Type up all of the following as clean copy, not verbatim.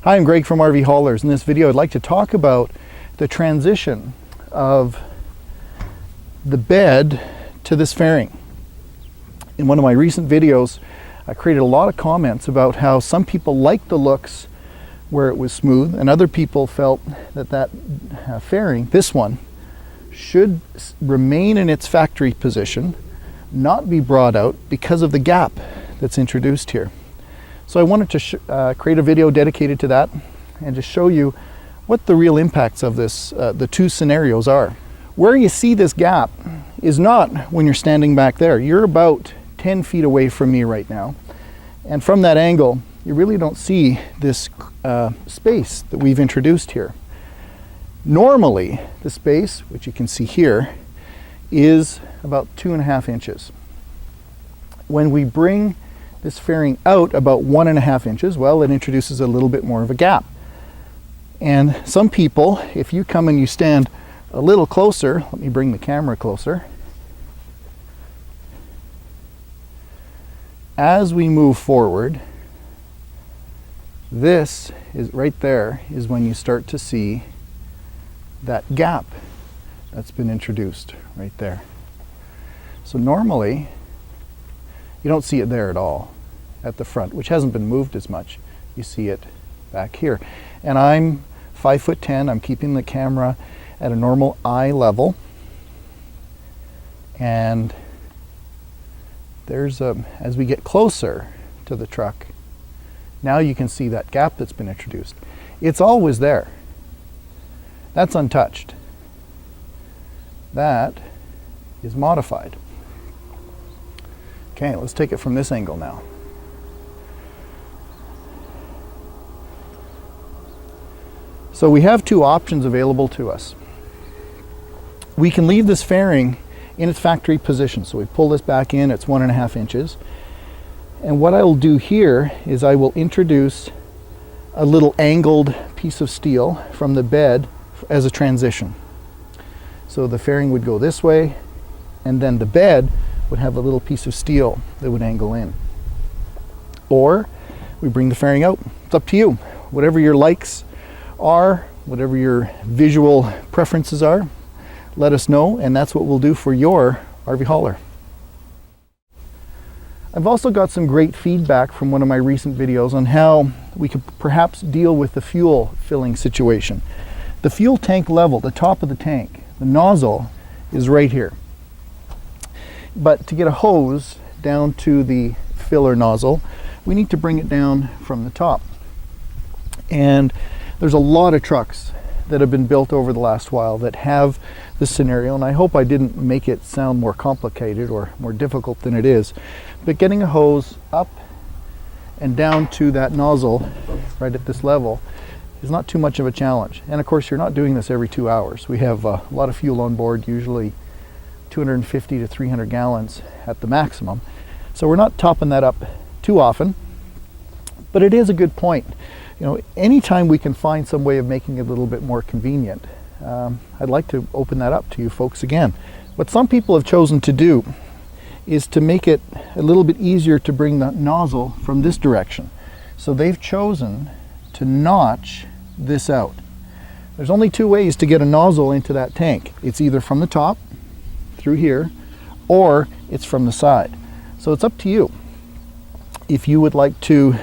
Hi, I'm Greg from RVHaulers. In this video, I'd like to talk about the transition of the bed to this fairing. In one of my recent videos, I created a lot of comments about how some people liked the looks where it was smooth, and other people felt that fairing, this one, should remain in its factory position, not be brought out because of the gap that's introduced here. So I wanted to create a video dedicated to that and just show you what the real impacts of this, the two scenarios are. Where you see this gap is not when you're standing back there. You're about 10 feet away from me right now. And from that angle, you really don't see this space that we've introduced here. Normally, the space, which you can see here, is about 2.5 inches. When we bring this fairing out about 1.5 inches, well, it introduces a little bit more of a gap. And some people, if you come and you stand a little closer, let me bring the camera closer. As we move forward, this is right there is when you start to see that gap that's been introduced right there. So normally, you don't see it there at all at the front, which hasn't been moved as much. You see it back here. And I'm 5'10". I'm keeping the camera at a normal eye level. And there's as we get closer to the truck, now you can see that gap that's been introduced. It's always there. That's untouched. That is modified. Okay, let's take it from this angle now. So we have two options available to us. We can leave this fairing in its factory position. So we pull this back in, it's 1.5 inches. And what I'll do here is I will introduce a little angled piece of steel from the bed as a transition. So the fairing would go this way, and then the bed would have a little piece of steel that would angle in. Or we bring the fairing out. It's up to you. Whatever your likes are, whatever your visual preferences are, let us know, and that's what we'll do for your RV hauler. I've also got some great feedback from one of my recent videos on how we could perhaps deal with the fuel filling situation. The fuel tank level, the top of the tank, the nozzle is right here. But to get a hose down to the filler nozzle, we need to bring it down from the top. And there's a lot of trucks that have been built over the last while that have this scenario, and I hope I didn't make it sound more complicated or more difficult than it is. But getting a hose up and down to that nozzle right at this level is not too much of a challenge. And of course, you're not doing this every 2 hours. We have a lot of fuel on board, usually 250 to 300 gallons at the maximum. So we're not topping that up too often, but it is a good point. You know, anytime we can find some way of making it a little bit more convenient, I'd like to open that up to you folks again. What some people have chosen to do is to make it a little bit easier to bring the nozzle from this direction. So they've chosen to notch this out. There's only two ways to get a nozzle into that tank. It's either from the top, through here, or it's from the side. So it's up to you. If you would like to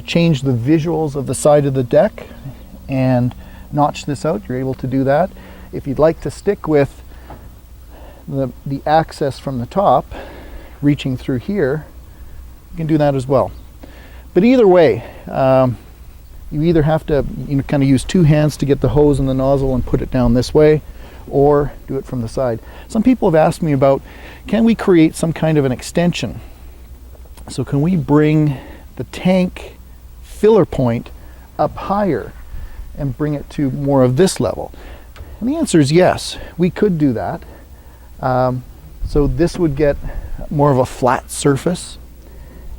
change the visuals of the side of the deck and notch this out, you're able to do that. If you'd like to stick with the access from the top, reaching through here, you can do that as well. But either way, you either have to kind of use two hands to get the hose and the nozzle and put it down this way, or do it from the side. Some people have asked me about, can we create some kind of an extension? So can we bring the tank filler point up higher and bring it to more of this level? And the answer is yes, we could do that. So this would get more of a flat surface,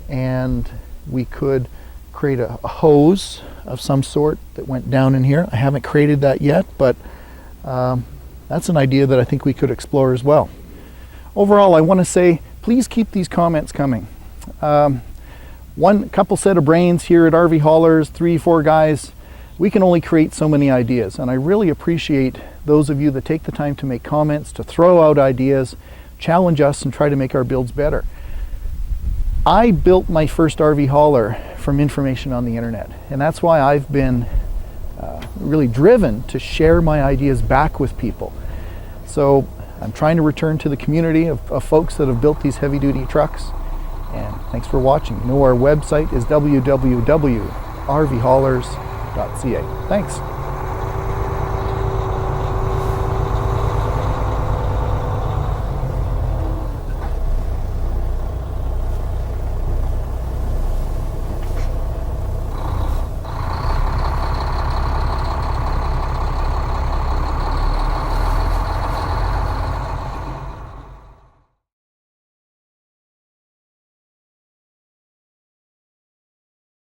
and we could create a hose of some sort that went down in here. I haven't created that yet, but that's an idea that I think we could explore as well. Overall, I want to say, please keep these comments coming. one couple set of brains here at RV Haulers, 3-4 guys, we can only create so many ideas. And I really appreciate those of you that take the time to make comments, to throw out ideas, challenge us, and try to make our builds better. I built my first RV hauler from information on the internet, and that's why I've been really driven to share my ideas back with people. So I'm trying to return to the community of folks that have built these heavy-duty trucks. And thanks for watching. You know, our website is www.rvhaulers.ca. Thanks.